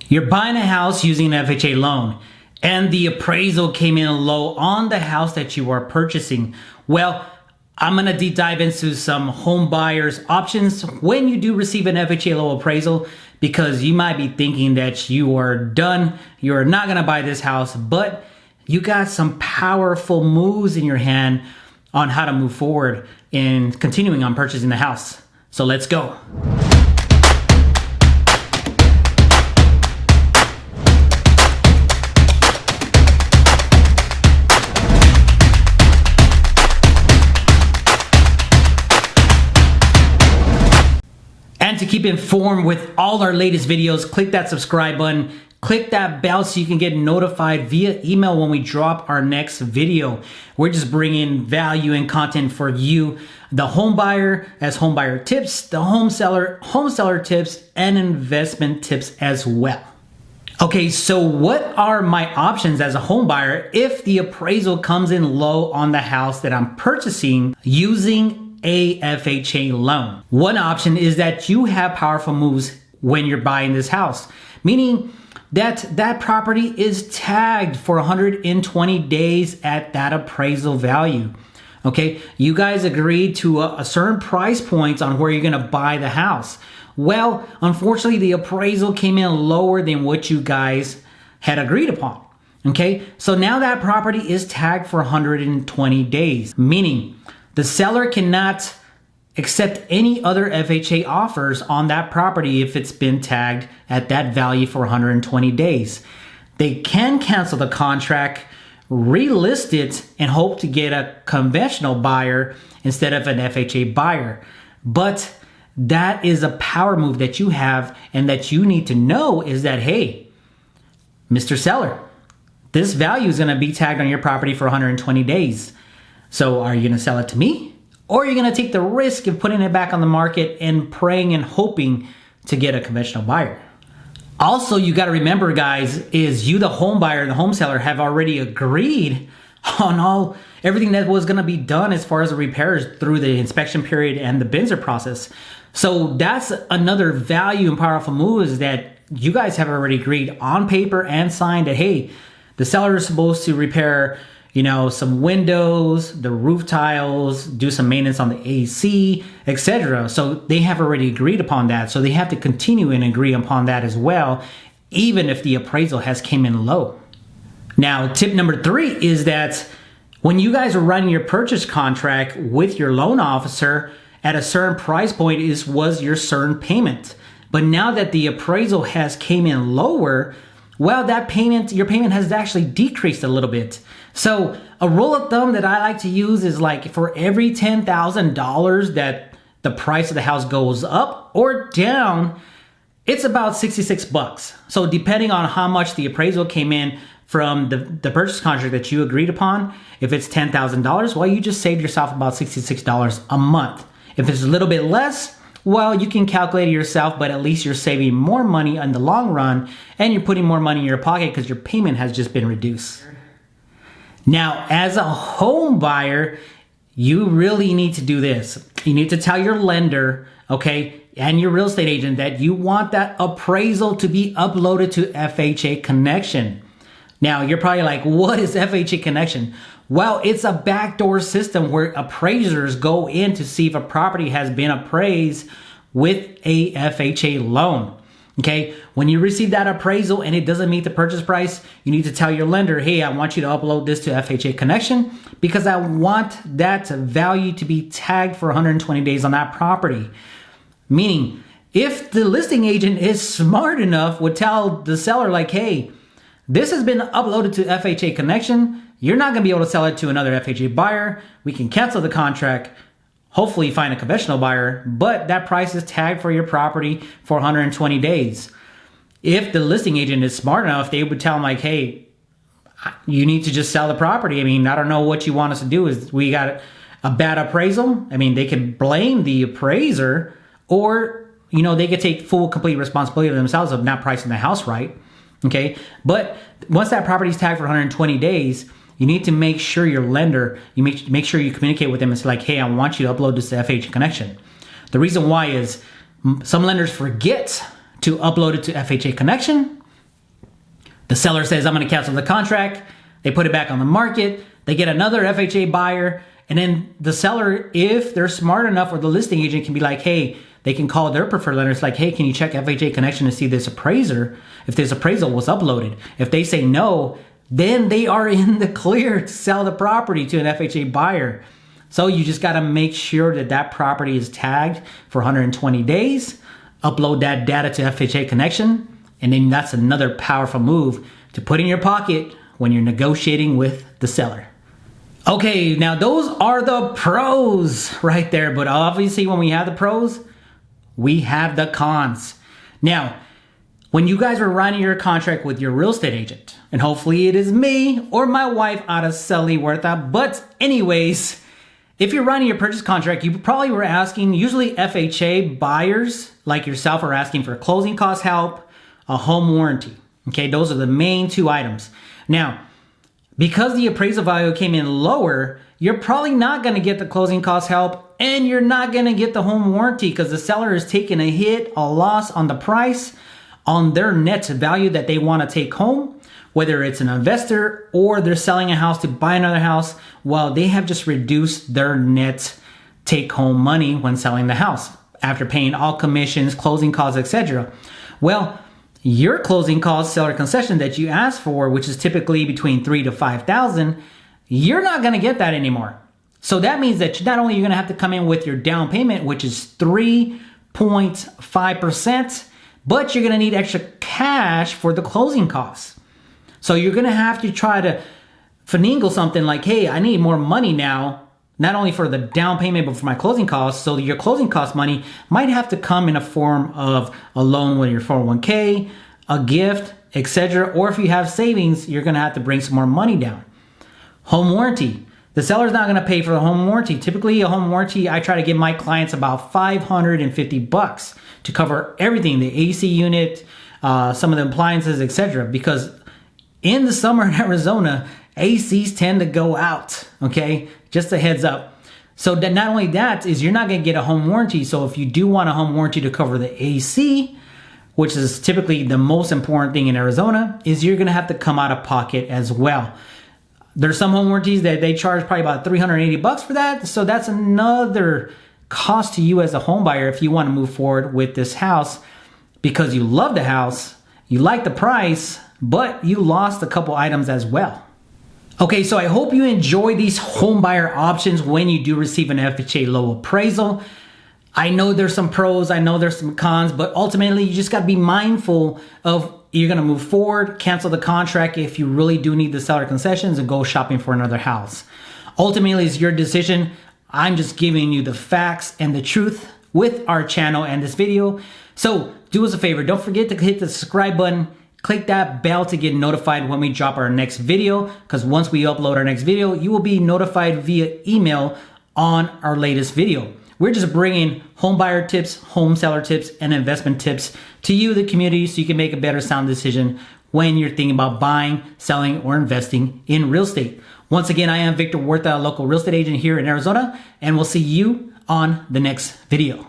You're buying a house using an FHA loan and the appraisal came in low on the house that you are purchasing. Well, I'm gonna deep dive into some home buyers options when you do receive an FHA low appraisal, because you might be thinking that you are done, you're not gonna buy this house, but you got some powerful moves in your hand on how to move forward in continuing on purchasing the house. So let's go. And to keep informed with all our latest videos, click that subscribe button, click that bell so you can get notified via email when we drop our next video. We're just bringing value and content for you, the home buyer, as home buyer tips, the home seller tips, and investment tips as well. Okay, so what are my options as a home buyer if the appraisal comes in low on the house that I'm purchasing using a FHA loan? One option is that you have powerful moves when you're buying this house, meaning that that property is tagged for 120 days at that appraisal value. Okay, you guys agreed to a certain price points on where you're gonna buy the house. Well, unfortunately, the appraisal came in lower than what you guys had agreed upon. Okay, so now that property is tagged for 120 days, meaning the seller cannot accept any other FHA offers on that property if it's been tagged at that value for 120 days. They can cancel the contract, relist it, and hope to get a conventional buyer instead of an FHA buyer. But that is a power move that you have, and that you need to know is that, hey, Mr. Seller, this value is gonna be tagged on your property for 120 days. So are you gonna sell it to me? Or are you gonna take the risk of putting it back on the market and praying and hoping to get a conventional buyer? Also, you gotta remember, guys, is you, the home buyer and the home seller, have already agreed on everything that was gonna be done as far as the repairs through the inspection period and the Binzer process. So that's another value and powerful move, is that you guys have already agreed on paper and signed that, hey, the seller is supposed to repair, you know, some windows, the roof tiles, do some maintenance on the AC, etc. So they have already agreed upon that. So they have to continue and agree upon that as well, even if the appraisal has came in low. Now, tip number 3 is that when you guys are running your purchase contract with your loan officer, at a certain price point was your certain payment. But now that the appraisal has came in lower, well, your payment has actually decreased a little bit. So a rule of thumb that I like to use is, like, for every $10,000 that the price of the house goes up or down, it's about 66 bucks. So depending on how much the appraisal came in from the purchase contract that you agreed upon, if it's $10,000, well, you just saved yourself about $66 a month. If it's a little bit less, well, you can calculate it yourself, but at least you're saving more money in the long run, and you're putting more money in your pocket because your payment has just been reduced. Now, as a home buyer, you really need to do this. You need to tell your lender, okay, and your real estate agent that you want that appraisal to be uploaded to FHA Connection. Now, you're probably like, what is FHA Connection? Well, it's a backdoor system where appraisers go in to see if a property has been appraised with a FHA loan. Okay, when you receive that appraisal and it doesn't meet the purchase price, you need to tell your lender, hey, I want you to upload this to FHA Connection because I want that value to be tagged for 120 days on that property. Meaning, if the listing agent is smart enough, would tell the seller, like, hey, this has been uploaded to FHA Connection. You're not gonna be able to sell it to another FHA buyer. We can cancel the contract, hopefully find a conventional buyer, but that price is tagged for your property for 120 days. If the listing agent is smart enough, they would tell them, like, hey, you need to just sell the property. I mean, I don't know what you want us to do. Is we got a bad appraisal? I mean, they can blame the appraiser, or, you know, they could take full, complete responsibility of themselves of not pricing the house right. Okay, but once that property is tagged for 120 days, you need to make sure your lender, you make sure you communicate with them and say, like, hey, I want you to upload this to FHA Connection. The reason why is some lenders forget to upload it to FHA Connection, The seller says, I'm going to cancel the contract. They put it back on the market. They get another FHA buyer. And then the seller, if they're smart enough, or the listing agent can be like, hey, they can call their preferred lender. It's like, hey, can you check FHA connection to see this appraiser, if this appraisal was uploaded? If they say no, then they are in the clear to sell the property to an FHA buyer. So you just got to make sure that that property is tagged for 120 days, upload that data to FHA connection, and then that's another powerful move to put in your pocket when you're negotiating with the seller. Okay, now those are the pros right there, but obviously when we have the pros, we have the cons. Now, when you guys are running your contract with your real estate agent, and hopefully it is me or my wife out of Huerta, but anyways, if you're running your purchase contract, you probably were asking, usually FHA buyers like yourself are asking for closing cost help, a home warranty. Okay, those are the main two items. Now, because the appraisal value came in lower, you're probably not going to get the closing cost help, and you're not going to get the home warranty because the seller is taking a hit, a loss on the price, on their net value that they want to take home, whether it's an investor or they're selling a house to buy another house. Well, they have just reduced their net take home money when selling the house after paying all commissions, closing costs, etc. Well, your closing cost seller concession that you asked for, which is typically between $3,000 to $5,000, you're not going to get that anymore. So that means that not only you're going to have to come in with your down payment, which is 3.5%, but you're going to need extra cash for the closing costs. So you're going to have to try to finagle something like, hey, I need more money now, not only for the down payment, but for my closing costs. So your closing cost money might have to come in a form of a loan with your 401k, a gift, etc. Or if you have savings, you're going to have to bring some more money down. Home warranty. The seller's not going to pay for the home warranty. Typically, a home warranty, I try to give my clients about $550 to cover everything, the AC unit, some of the appliances, etc. Because in the summer in Arizona, ACs tend to go out, okay? Just a heads up. So that not only that is you're not going to get a home warranty. So if you do want a home warranty to cover the AC, which is typically the most important thing in Arizona, is you're going to have to come out of pocket as well. There's some home warranties that they charge probably about $380 for that. So that's another cost to you as a home buyer if you want to move forward with this house because you love the house, you like the price, but you lost a couple items as well. Okay, so I hope you enjoy these home buyer options when you do receive an FHA low appraisal. I know there's some pros, I know there's some cons, but ultimately you just got to be mindful of you're going to move forward, cancel the contract if you really do need the seller concessions, and go shopping for another house. Ultimately, it's your decision. I'm just giving you the facts and the truth with our channel and this video. So do us a favor, don't forget to hit the subscribe button. Click that bell to get notified when we drop our next video, because once we upload our next video, you will be notified via email on our latest video. We're just bringing home buyer tips, home seller tips, and investment tips to you, the community, so you can make a better sound decision when you're thinking about buying, selling, or investing in real estate. Once again, I am Victor Huerta, a local real estate agent here in Arizona, and we'll see you on the next video.